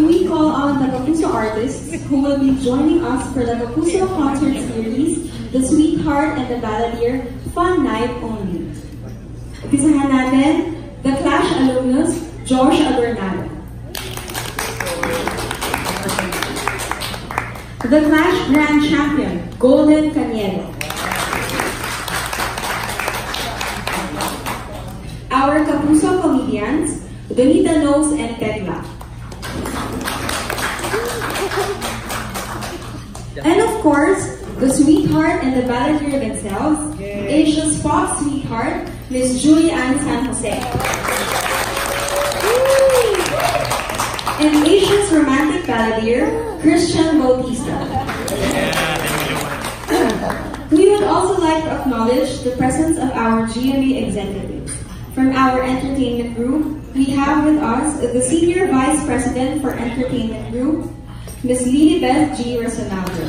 we call on the Kapuso artists who will be joining us for the Kapuso concert series, The Sweetheart and the Balladeer, Fun Night Only. Umpisahan natin, The Clash alumnus, Josh Adornado. The Clash Grand Champion, Golden Caniero. Our Kapuso comedians, Donita Nose and Tekla. And of course, the Sweetheart and the Balladeer themselves, Asia's pop sweetheart, Miss Julianne San Jose. And Asia's romantic balladeer, Christian Bautista. We would also like to acknowledge the presence of our GMA executives. From our entertainment group, we have with us the Senior Vice President for Entertainment Group, Ms. Lilibeth G. Rasanabro.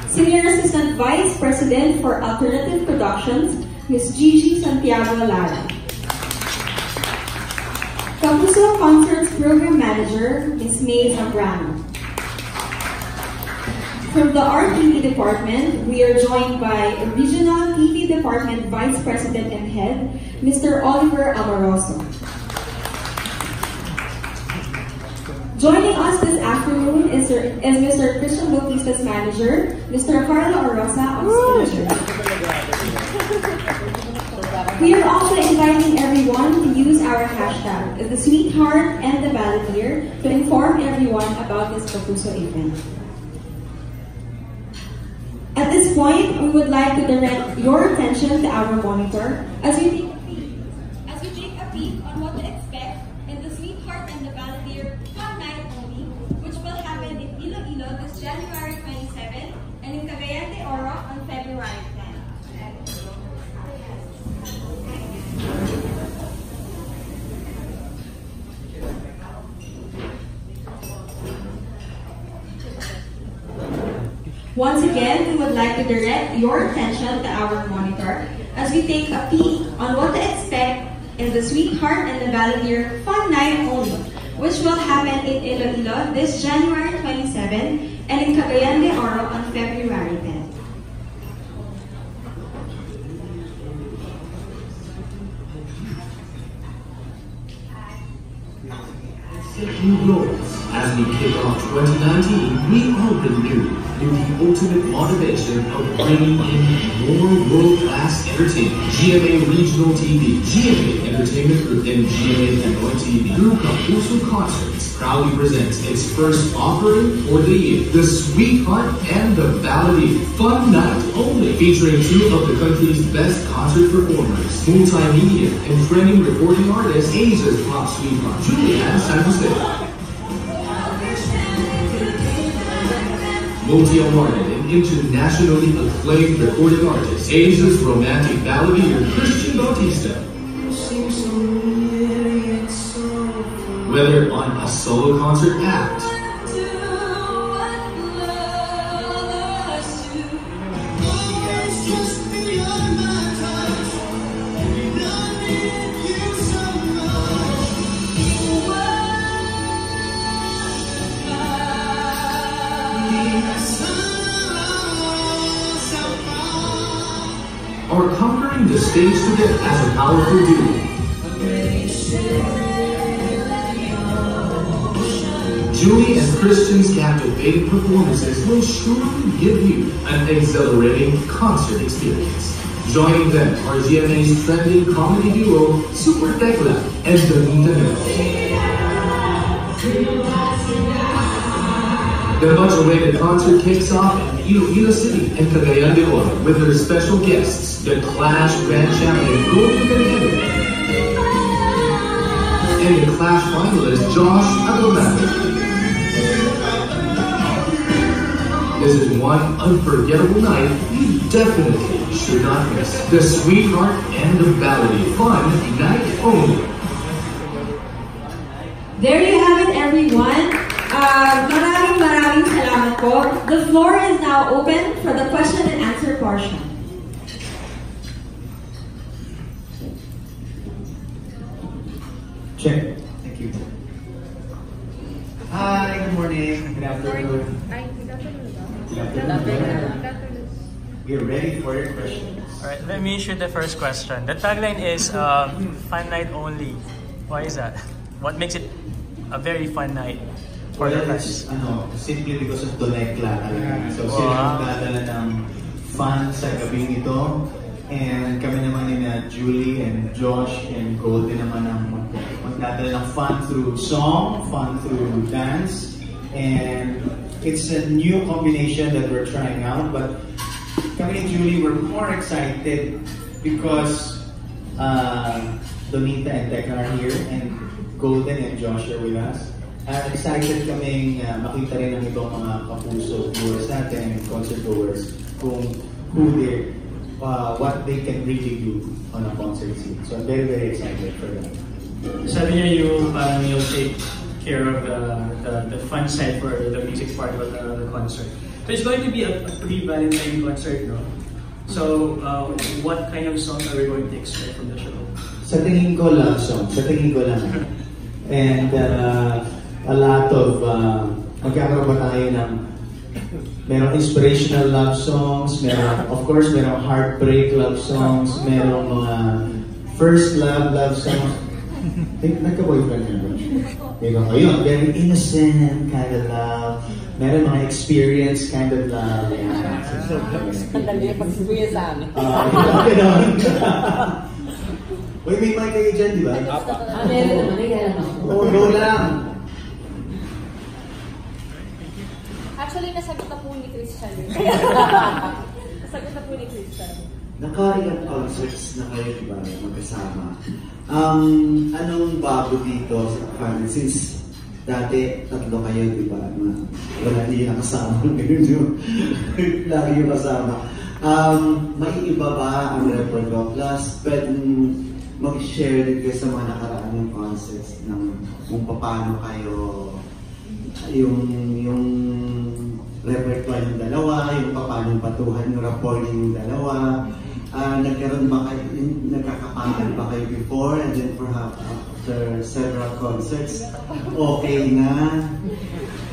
Senior Assistant Vice President for Alternative Productions, Ms. Gigi Santiago Lara. Kapuso Concerts Program Manager, Ms. May Zambrano. From the RTV Department, we are joined by Regional TV Department Vice President and Head, Mr. Oliver Amoroso. Joining us this afternoon is Mr. Christian Bautista's manager, Mr. Carlo Arosa of Signature. We are also inviting everyone to use our hashtag, The Sweetheart and the Balladeer, to inform everyone about this Kapuso event. At this point, we would like to direct your attention to our monitor as we take a peek on what to expect in the Sweetheart and the Balladeer Fun Night Only, which will happen in Iloilo this January 27 and in Cagayan de Oro on February 10. Once again, we would like to direct your attention to our monitor as we take a peek on what to expect in the Sweetheart and the Balladeer Fun Night Only, which will happen in Iloilo this January 27 and in Cagayan de Oro on February 10. Set new goals. As we kick off 2019, we open new with the ultimate motivation of bringing in more world-class entertainment. GMA Regional TV, GMA Entertainment Group, and GMA Pinoy TV through Kapuso Concerts proudly presents its first offering for the year, The Sweetheart and the Balladeer Fun Night Only, featuring two of the country's best concert performers, multimedia and trending recording artist, Asia's pop sweetheart, Julianne San Jose. Multi-awarded and internationally acclaimed recording artist, Asia's romantic balladeer, Christian Bautista. Whether on a solo concert act, or conquering the stage together as a powerful duo. Julie and Christian's captivating performances will surely give you an exhilarating concert experience. Joining them are GMA's trending comedy duo, Super Tekla and Donita Nose. The much-awaited concert kicks off in Iloilo City and Cagayan de Oro with their special guests, the Clash Grand Champion Golden Caniero and the Clash finalist Josh Adornado. This is one unforgettable night you definitely should not miss. The Sweetheart and the Balladeer Fun Night Only. There you have it, everyone. Maraming salamat po. The floor is now open for the question and answer portion. Check. Thank you. Hi, good morning. Good afternoon. Good afternoon. We're ready for your questions. Alright, let me shoot the first question. The tagline is fun night only. Why is that? What makes it a very fun night for the fans? Simply because of the nekla talaga. So sila ang dadala ng fun sa gabing ito. And kami naman ni Julie and Josh and Golden naman ang magdadala ng fun through song, fun through dance. And it's a new combination that we're trying out. But kami ni Julie were more excited because Donita and Tekla are here and Golden and Josh are with us. Excited kaming makita rin ang ibang mga kapuso viewers natin and concert goers kung what they can really do on a concert scene. So I'm very, very excited for that. Sabi niya you'll take care of the fun side for the music part of the concert. So it's going to be a pre-Valentine concert, no? So what kind of songs are we going to expect from the show? Sa tingin ko love song. Sa tingin ko lang. And a lot of magkakaroon ba tayo ng merong inspirational love songs, of course merong heartbreak love songs, merong mga first love songs. Nagka-boyfriend ka ba? Ayun, very innocent kind of love. Meron mga experience kind of love. Sandali, pag-siguya sa amin. Uy, may mic kayo dyan, di ba? Meron naman, nagkala Oo, go lang. Actually, nasagot na po ni Christian. Nasagot na po ni Christian. Nakailang concerts na kayo, di ba, magkasama. Anong bago dito sa fan? Since dati, tatlo kayo, di ba, wala niyo nakasama. Lagi yung kasama. May iba ba ang repertoire? Plus, pwedeng mag-share din kayo sa mga nakaraan yung concerts ng kung paano kayo yung repertoire ng dalawa, yung paano patuhan yung rapport yung dalawa. Nagkaroon ba kayo, nagkakapangan ba kayo before and then perhaps after several concerts, okay na?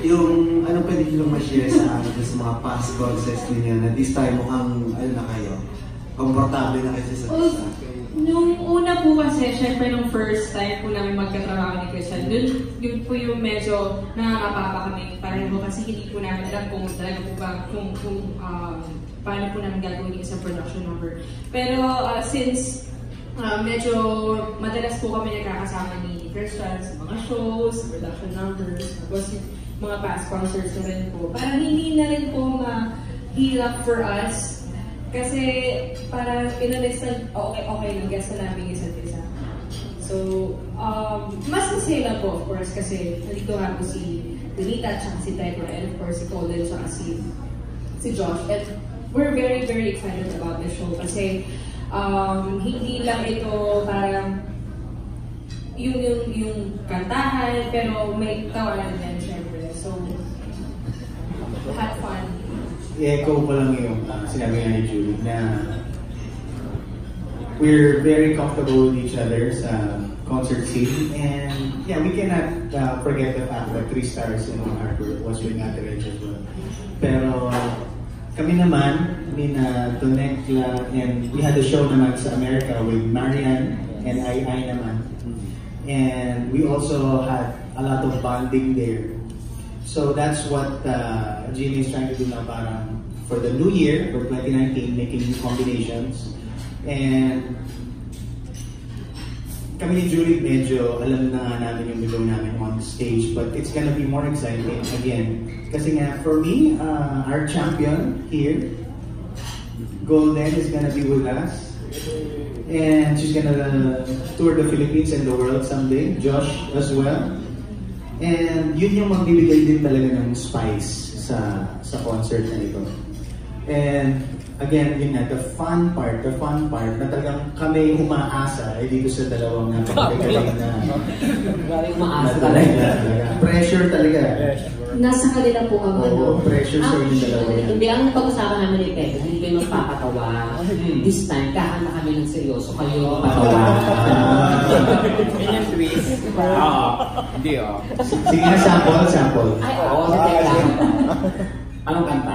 Yung, ano pwede nyo ma-share sa amin sa mga past concerts ninyo na this time mukhang, ano na kayo, komportable na kayo sa isa? Nung una po kasi, syempre nung first time po namin magkatrabaho ni Christian, yun po yung medyo nakakapapa kami pareho kasi hindi po namin alam kung talaga po ba, kung paano po namin gagawin yung isang production number. Pero since medyo madalas po kami nagkakasama ni Christian sa mga shows, production numbers, tapos mga past concerts na rin po, parang hindi na rin po mahirap for us. Kasi parang pinalistan, okay lang, guess na namin isa't isa. So, mas masaya lang po, of course, kasi nandito nga po si Donita at si Tekla, and of course si Colin at si Josh. And we're very, very excited about the show kasi hindi lang ito parang yung kantahan, pero may tawanan din, syempre. So, had fun. I-echo ko lang yung sinabi nga ni Julie na we're very comfortable with each other sa concert scene, and yeah, we cannot forget the fact that 3 stars in our group was with Natirage as well. Pero kami naman, Tonekla, and we had a show naman sa America with Marian and Ai naman, and we also had a lot of bonding there. So that's what Jimmy is trying to do now for the new year, for 2019, making new combinations. And kami ni Julie medyo alam na nga namin yung video namin on stage, but it's gonna be more exciting again. Kasi nga, for me, our champion here, Golden, is gonna be with us. And she's gonna tour the Philippines and the world someday. Josh as well. And yun yung magbibigay din talaga ng spice sa concert na ito. And again, yun nga, the fun part na talagang kami umaasa ay dito sa dalawang napakagaling na Galing umaasa talaga. Pressure talaga. Nasa kanila po ang Oo, pressure sa inyong dalawa yan. Hindi, ang napag-usapan namin ni Peg, hindi kayo magpapatawa. This time, kakanta kami ng seryoso, kayo yung patawa. Ganyan twist. Hindi Sige na, sample. Ay, oo, sa teka. Anong kanta?